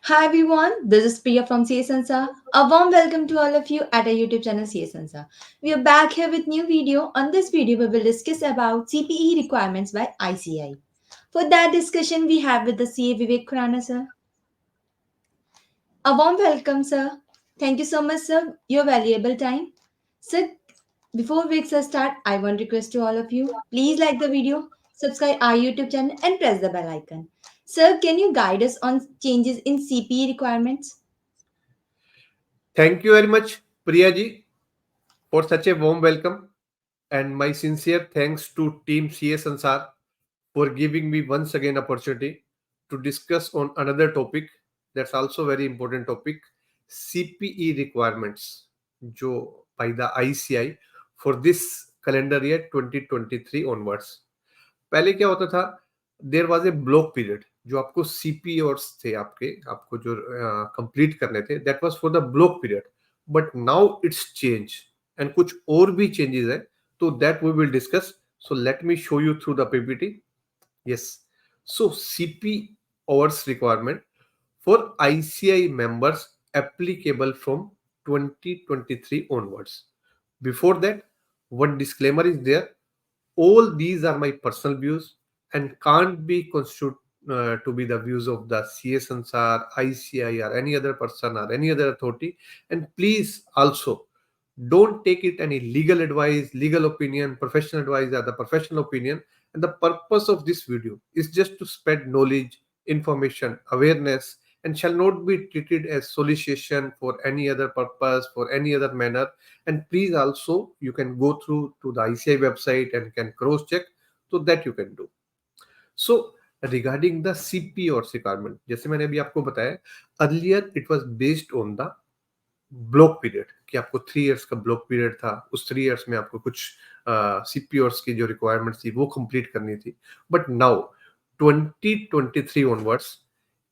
Hi everyone, this is Priya from CS Ansar. A warm welcome to all of you at our YouTube channel CS Ansar. We are back here with new video. On this video, we will discuss about CPE requirements by ICI. For that discussion, we have with the CA Vivek Khurana sir. A warm welcome, sir. Thank you so much, sir. Your valuable time. Sir, before we start, I want to request to all of you, please like the video, subscribe our YouTube channel and press the bell icon. Sir, can you guide us on changes in CPE requirements? Thank you very much, Priya ji, for such a warm welcome. And my sincere thanks to Team CS Ansar for giving me once again opportunity to discuss on another topic that's also very important topic, CPE requirements, जो by the ICI for this calendar year 2023 onwards. पहले क्या होता था, there was a block period जो आपको CP hours थे आपको जो कंप्लीट करने थे, that was for the block period. But now it's change and कुछ और भी चेंजेस है, तो that we will discuss. So let me show you through the PPT. Yes, so CP hours requirement for ICI members applicable from 2023 onwards. Before that, one disclaimer is there: all these are my personal views and can't be construed to be the views of the CSNSR, ICI, or any other person or any other authority. And please also don't take it any legal advice, legal opinion, professional advice, or the professional opinion. And the purpose of this video is just to spread knowledge, information, awareness, and shall not be treated as solicitation for any other purpose, for any other manner. And please also you can go through to the ICI website and can cross check, so that you can do. So regarding the CP और requirement, जैसे मैंने अभी आपको बताया, earlier it was based on the block period, कि आपको 3 years का block period था, उस 3 इयर्स में आपको कुछ सीपीओर्स की जो रिक्वायरमेंट्स थी वो कंप्लीट करनी थी. But now 2023 onwards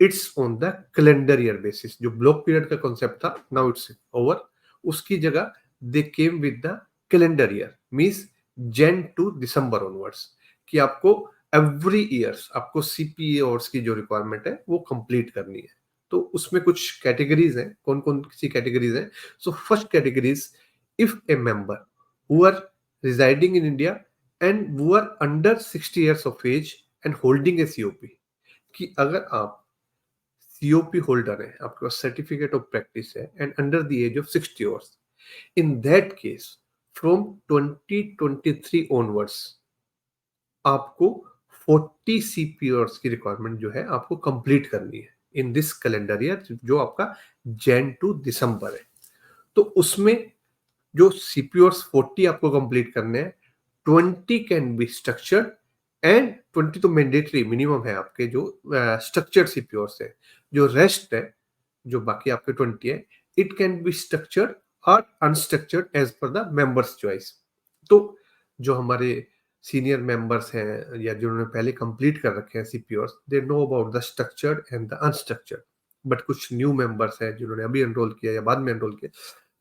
it's on the calendar year basis. जो ब्लॉक पीरियड का कॉन्सेप्ट था, नाउ इट्स ओवर. उसकी जगह they came with the calendar year, means Jan to December onwards, कि आपको एवरी ईयर्स आपको सीपीओर्स की जो रिक्वायरमेंट है वो कंप्लीट करनी है. तो उसमें कुछ कैटेगरीज हैं. कौन कौन सी कैटेगरीज हैं? So first categories, if a member who are residing in India and who are under 60 years of age and holding a COP, कि अगर आप सीओपी होल्डर है, आपके पास सर्टिफिकेट ऑफ प्रैक्टिस है and under the age of 60 years, in that case from 2023 onwards आपको 40 सीपीओर्स की requirement जो है आपको कंप्लीट करनी है इन दिस कैलेंडर ईयर, जो आपका जैन टू दिसंबर है. तो उसमें जो सीपीओर्स 40 आपको कंप्लीट करने हैं, 20 कैन बी स्ट्रक्चर्ड एंड 20 तो मैंडेटरी मिनिमम है आपके जो स्ट्रक्चर्ड सीपीओर्स है. जो रेस्ट है, जो बाकी आपके 20 है, इट कैन बी स्ट्रक्चर्ड और unstructured as per the members choice. तो जो हमारे सीनियर मेंबर्स हैं या जिन्होंने पहले कंप्लीट कर रखे हैं CPOs, they know about the structured and the unstructured. But कुछ न्यू मेंबर्स हैं जिन्होंने अभी एनरोल किया या बाद में एनरोल किया,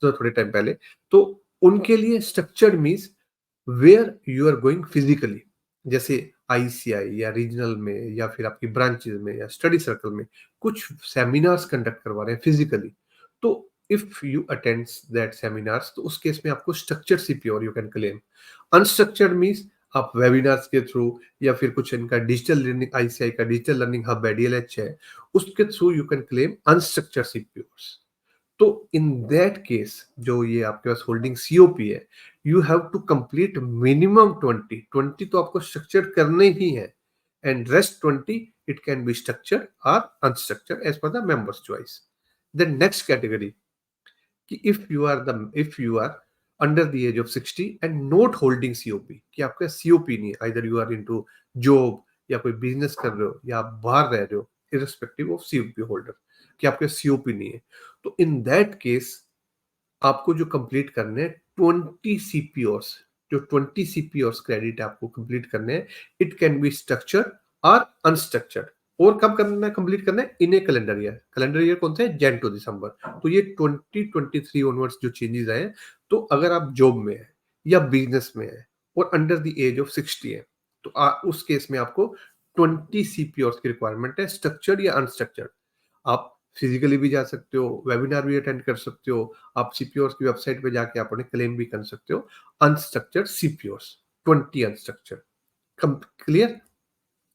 तो थोड़े टाइम पहले, तो उनके लिए structured means where you are going physically, जैसे आईसीआई या रीजनल में या फिर आपकी ब्रांचेस में या स्टडी सर्कल में कुछ सेमिनार्स कंडक्ट करवा रहे हैं फिजिकली. तो if you attend that seminars, तो उस केस में आपको structured CPO you can claim. Unstructured means आप वेबिनार्स के थ्रू या फिर कुछ इनका डिजिटल लर्निंग, आईसीआई का डिजिटल लर्निंग हब है, डीएलएच है, उसके through you can claim unstructured CPOs. तो इन दैट केस जो ये आपके पास होल्डिंग सीओपी है, you have to complete minimum 20 तो आपको स्ट्रक्चर करने ही है, and rest 20 it can be structured और unstructured as per the members choice. Then next category, कि if you are under the age of 60 and not holding COP, कि आपका COP नहीं है, either you are into job या कोई business कर रहे हो या आप बाहर रह रहे हो, इररिस्पेक्टिव ऑफ सीओपी होल्डर, कि आपके सीओपी नहीं है, तो इन दैट केस आपको जो कंप्लीट करने हैं 20 सीपीओर्स, जो 20 सीपीओर्स क्रेडिट आपको कंप्लीट करने हैं, इट कैन बी स्ट्रक्चर्ड और अनस्ट्रक्चर्ड. और कब करना है, कंप्लीट करना है इन a calendar year. Calendar year कौन सा है? जैन टू दिसंबर. तो ये 2023 ऑनवर्ड्स जो चेंजेस आए हैं, तो अगर आप जॉब में है या बिजनेस में है और अंडर द एज ऑफ 60 है, तो उस केस में आपको 20 सीपीओर्स की रिक्वायरमेंट है, स्ट्रक्चर्ड या अनस्ट्रक्चर्ड. आप फिजिकली भी जा सकते हो, वेबिनार भी अटेंड कर सकते हो, आप सीपीओस की वेबसाइट पे जाके आप अपने क्लेम भी कर सकते हो। Unstructured CPOs 20 unstructured, clear.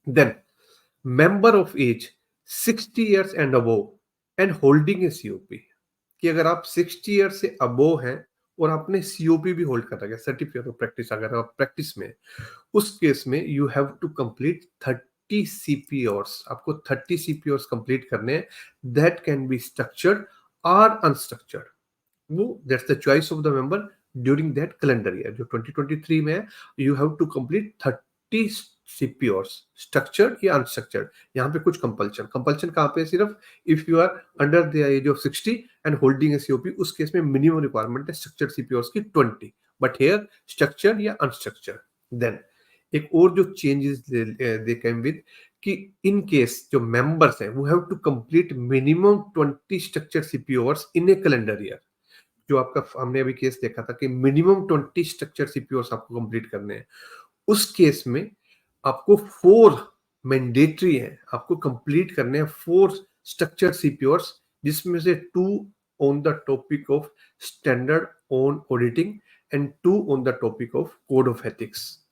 Then member of age 60 years and above and holding a COP, कि अगर आप 60 ईयर से अबोव हैं और आपने सीओपी भी होल्ड कर रखा है, सर्टिफिकेट ऑफ प्रैक्टिस, अगर आप प्रैक्टिस में, उस केस में you have to complete 30 CPOs, आपको 30 सीपीओर्स कंप्लीट करने हैं। दैट कैन बी स्ट्रक्चर्ड और अनस्ट्रक्चर्ड, वो that's the choice of the member during that calendar year जो 2023 में है। You have to complete 30 CPOs, structured या अनस्ट्रक्चर्ड। यहाँ पे कुछ कंपल्शन, कंपल्शन कहाँ पे? सिर्फ if you are under the age of 60 and holding a COP, उस केस में मिनिमम रिक्वायरमेंट है स्ट्रक्चर्ड सीपीओर्स की 20, बट हेयर स्ट्रक्चर्ड या अनस्ट्रक्चर्ड। देन एक और जो चेंजेस दे कैम विद, कि इन केस जो मेंबर्स हैं वो have to complete minimum 20 structured CPOs in a calendar year. जो आपका हमने अभी केस देखा था कि मिनिमम 20 स्ट्रक्चर सीपीओस आपको कंप्लीट करने हैं, उस केस में आपको 4 मैंडेटरी है, आपको कंप्लीट करने हैं 4 स्ट्रक्चर सीपीओस, जिसमें से 2 on the topic of standard on auditing and 2 on the topic of code of ethics.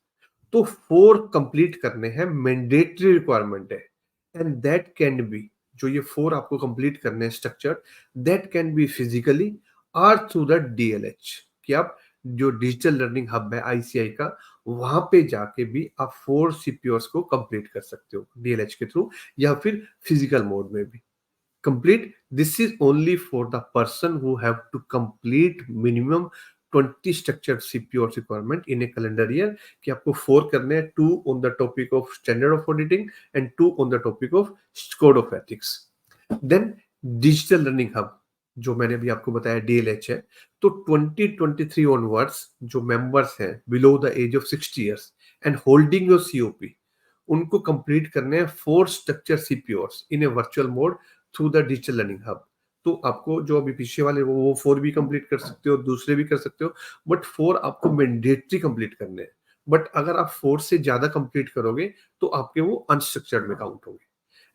तो 4 कंप्लीट करने हैं, मैंडेटरी रिक्वायरमेंट है। एंड दैट कैन बी, जो ये 4 आपको कंप्लीट करने हैं structure, that can be physically और थ्रू द डीएलएच, कि आप जो डिजिटल लर्निंग हब है आईसीआई का, वहां पे जाके भी आप 4 सीपीओस को कंप्लीट कर सकते हो डीएलएच के थ्रू, या फिर फिजिकल मोड में भी complete. This is only for the person who have to complete minimum 20 structured CPO requirement in a calendar year, कि आपको 4 करने हैं, 2 on the topic of standard of auditing and 2 on the topic of code of ethics. Then digital learning hub, जो मैंने अभी आपको बताया DLH है, तो 2023 onwards जो members हैं below the age of 60 years and holding your COP, उनको कंप्लीट करने हैं 4 structure CPOs in a virtual mode through the digital learning hub. तो आपको जो अभी पीछे वाले वो 4 भी कंप्लीट कर सकते हो, दूसरे भी कर सकते हो, बट 4 आपको मैंडेटरी कंप्लीट करने हैं। बट अगर आप 4 से ज्यादा कंप्लीट करोगे तो आपके वो अनस्ट्रक्चर्ड में काउंट होंगे।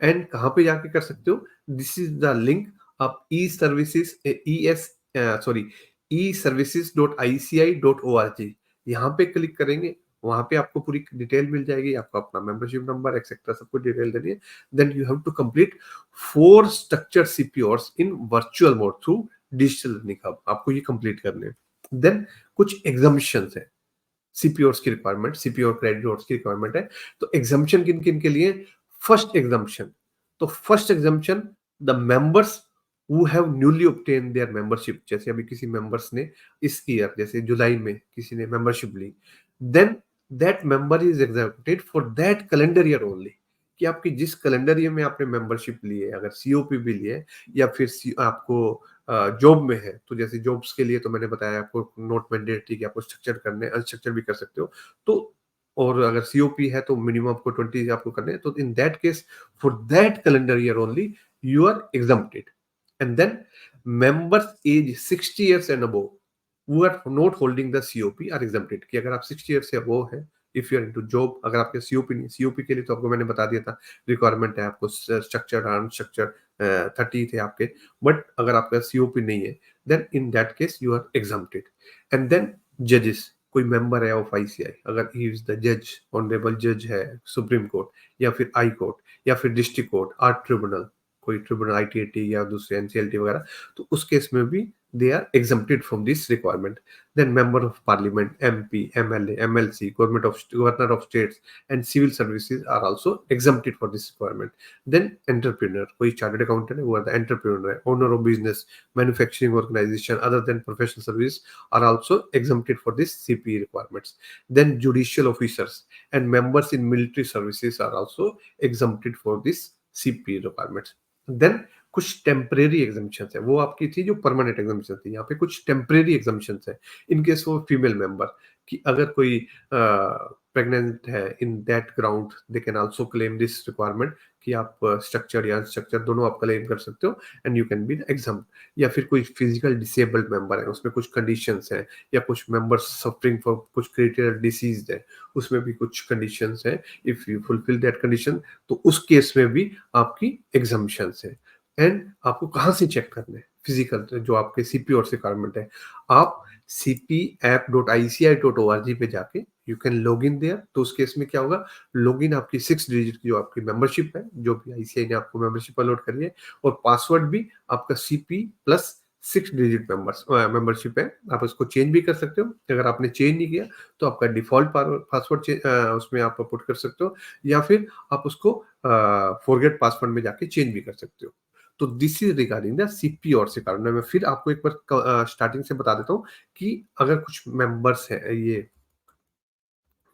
एंड कहाँ पे जाके कर सकते हो? दिस इज द लिंक, आप e-services.ici.org, यहाँ पे क्लिक करेंगे, वहां पे आपको पूरी डिटेल मिल जाएगी, आपको अपना मेंबरशिप नंबर एक्सेट्रा सब कुछ डिटेल देनी है। Then you have to complete 4 structure CPOs in virtual mode through digital learning hub, आपको ये कंप्लीट करने हैं। देन कुछ एग्जाम्पशंस है, सीपीओस की रिक्वायरमेंट, सीपीओ क्रेडिट की रिक्वायरमेंट है। तो एग्जाम्पशन किन किन के लिए? फर्स्ट एग्जाम्पशन, तो first exemption the members who have newly obtained their membership, जैसे अभी किसी मेंबर्स ने इस ईयर जैसे जुलाई में किसी ने मेंबरशिप ली, then that member is accepted for that calendar year only, कि आपकी जिस कैलेंडर ईयर में आपने मेंबरशिप ली है, अगर सीओपी भी ली है या फिर आपको जॉब में है, तो जैसे जॉब्स के लिए तो मैंने बताया आपको नोट मैंडेटरी कि आपको स्ट्रक्चर करने, अनस्ट्रक्चर भी कर सकते हो। तो और अगर सीओपी है तो मिनिमम आपको 20 आपको करने हैं, तो in that case for that calendar year only you are exempted. And then members age 60 years and above who are not holding the COP are exempted, कि अगर आप 60 years से above है, if you are into job, अगर आपके COP नहीं, COP के लिए तो आपको मैंने बता दिया था रिक्वायरमेंट है, आपको स्ट्रक्चर अनस्ट्रक्चर 30 थे आपके, बट अगर आपका COP नहीं है, then in that case you are exempted. And then जजेस, कोई मेंबर है ऑफ आईसीआई, अगर ही इज द जज, ऑनरेबल जज है सुप्रीम कोर्ट या फिर हाई कोर्ट या फिर डिस्ट्रिक्ट कोर्ट, आर्ट ट्रिब्यूनल, कोई ट्रिब्यूनल आईटीएटी या दूसरे एनसीएलटी वगैरह, तो उस केस में भी they are exempted from this requirement. Then member of parliament, MP, MLA, MLC, governor of states and civil services are also exempted for this requirement. Then entrepreneur, कोई chartered accountant है वो or the entrepreneur है, owner of business, manufacturing organisation other than professional service are also exempted for this CPE requirements. Then judicial officers and members in military services are also exempted for this CPE requirements. Then कुछ temporary exemption है, वो आपकी थी जो permanent exemption थी, यहाँ पे कुछ टेम्परेरी एग्जाम्पशन है इन केस वो फीमेल मेंबर, कि अगर कोई प्रेग्नेंट है in that ground they can also claim this requirement, कि आप स्ट्रक्चर या अनस्ट्रक्चर दोनों आप क्लेम कर सकते हो and you can be exam. या फिर कोई फिजिकल डिसेबल्ड मेंबर है, उसमें कुछ कंडीशंस हैं, या कुछ मेंबर्स सफरिंग फॉर कुछ क्रिटिकल डिसीज है, उसमें भी कुछ कंडीशंस हैं, if you fulfil that condition तो उस केस में भी आपकी एग्जाम्पशंस है। एंड आपको कहाँ से चेक करना है फिजिकल जो आपके सीपी और रिक्वायरमेंट है, आप cpapp.ici.org पे जाके you can log in their. तो उस केस में क्या होगा, लॉग इन आपकी 6 डिजिट की जो आपकी मेंबरशिप है, जो भी आईसीआई ने आपको मेंबरशिप अलॉट करी है, और पासवर्ड भी आपका सीपी प्लस 6 डिजिट मेंबरशिप है। आप उसको चेंज भी कर सकते हो। अगर आपने चेंज नहीं किया तो आपका डिफॉल्ट पासवर्ड उसमें आप पुट कर सकते हो, या फिर आप उसको फॉरगेट पासवर्ड में जाके चेंज भी कर सकते हो। तो this is regarding the CP और से कारण मैं फिर आपको एक बार स्टार्टिंग से बता देता हूँ कि अगर कुछ मेंबर्स है ये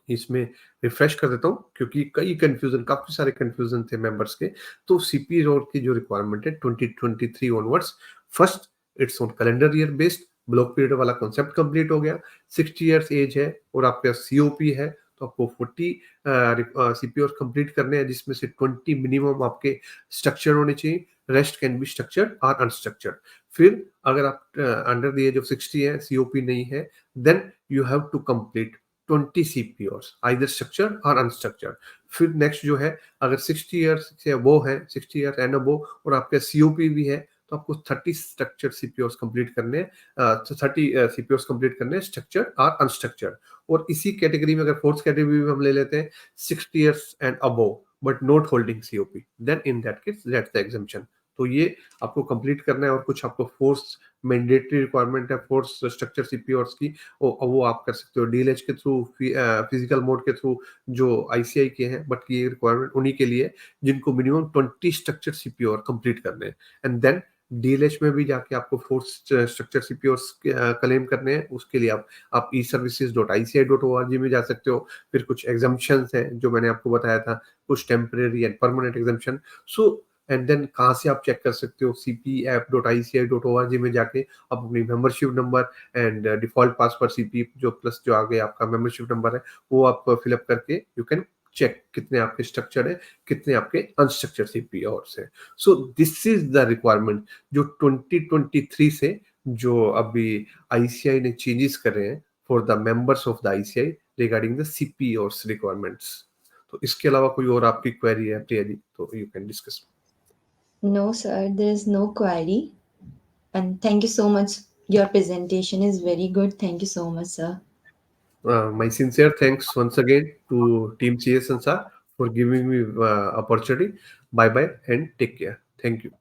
इसमें रिफ्रेश कर देता हूँ, क्योंकि कई कंफ्यूजन, काफी सारे कंफ्यूजन थे मेंबर्स के। तो सीपी रोड की जो रिक्वायरमेंट है 2023 onwards, first it's on calendar year based, block period वाला कॉन्सेप्ट कंप्लीट हो गया, 60 इयर्स एज है और आपका सीओपी है, तो आपको 40 सीपीओ कंप्लीट करने हैं, जिसमें से 20 मिनिमम आपके स्ट्रक्चर होने चाहिए, रेस्ट कैन बी स्ट्रक्चर्ड और अनस्ट्रक्चर्ड। फिर अगर आप अंडर द एज ऑफ 60 है, सीओपी नहीं है, then you have to complete 20 CPOs either structured और अनस्ट्रक्चर्ड। फिर नेक्स्ट जो है, अगर 60 ईयर्स से वो है, 60 ईयर एंड अबो, और आपका सीओपी भी है, तो आपको 30 स्ट्रक्चर सीपीओस कंप्लीट करने हैं, तो 30 सीपीओस कंप्लीट करने हैं स्ट्रक्चर्ड और अनस्ट्रक्चर्ड। और इसी कैटेगरी में अगर फोर्थ कैटेगरी में हम ले लेते हैं 60 years and above but not holding COP, then in that case that's the exemption. तो ये आपको कंप्लीट करना है। और कुछ आपको फोर्स मैंडेटरी रिक्वायरमेंट है फोर्स स्ट्रक्चर सीपीओस की, वो आप कर सकते हो डीएलएच के थ्रू, फिजिकल मोड के थ्रू, जो आईसीआई के हैं, बट ये रिक्वायरमेंट उन्हीं के लिए जिनको मिनिमम 20 स्ट्रक्चर सीपीओ और कंप्लीट करने हैं। एंड देन डीएलएच में भी जाके आपको फोर्स स्ट्रक्चर सीपीओ क्लेम करने हैं। उसके लिए आप e-services.ici.org में जा सकते हो। फिर कुछ एग्जाम्पशंस हैं जो मैंने आपको बताया था, कुछ temporary and permanent exemption. So and then कहाँ से आप चेक कर सकते हो, cpapp.ici.org में जाके आप अपनी membership number and default password CP जो प्लस जो आगे आपका मेंबरशिप नंबर है, वो आप फिलअप करके यू कैन चेक कितने आपके स्ट्रक्चर है, कितने आपके अनस्ट्रक्चर सीपी और से। So this is the requirement जो 2023 से जो अभी आईसीआई ने चेंजेस कर रहे हैं for the members of the ICI regarding the CP और रिक्वायरमेंट्स। तो इसके अलावा कोई और आपकी क्वेरी है प्रिया जी, तो you can discuss. No, sir, there is no query. And thank you so much. Your presentation is very good. Thank you so much, sir. My sincere thanks once again to Team CS Ansar for giving me opportunity. Bye bye and take care. Thank you.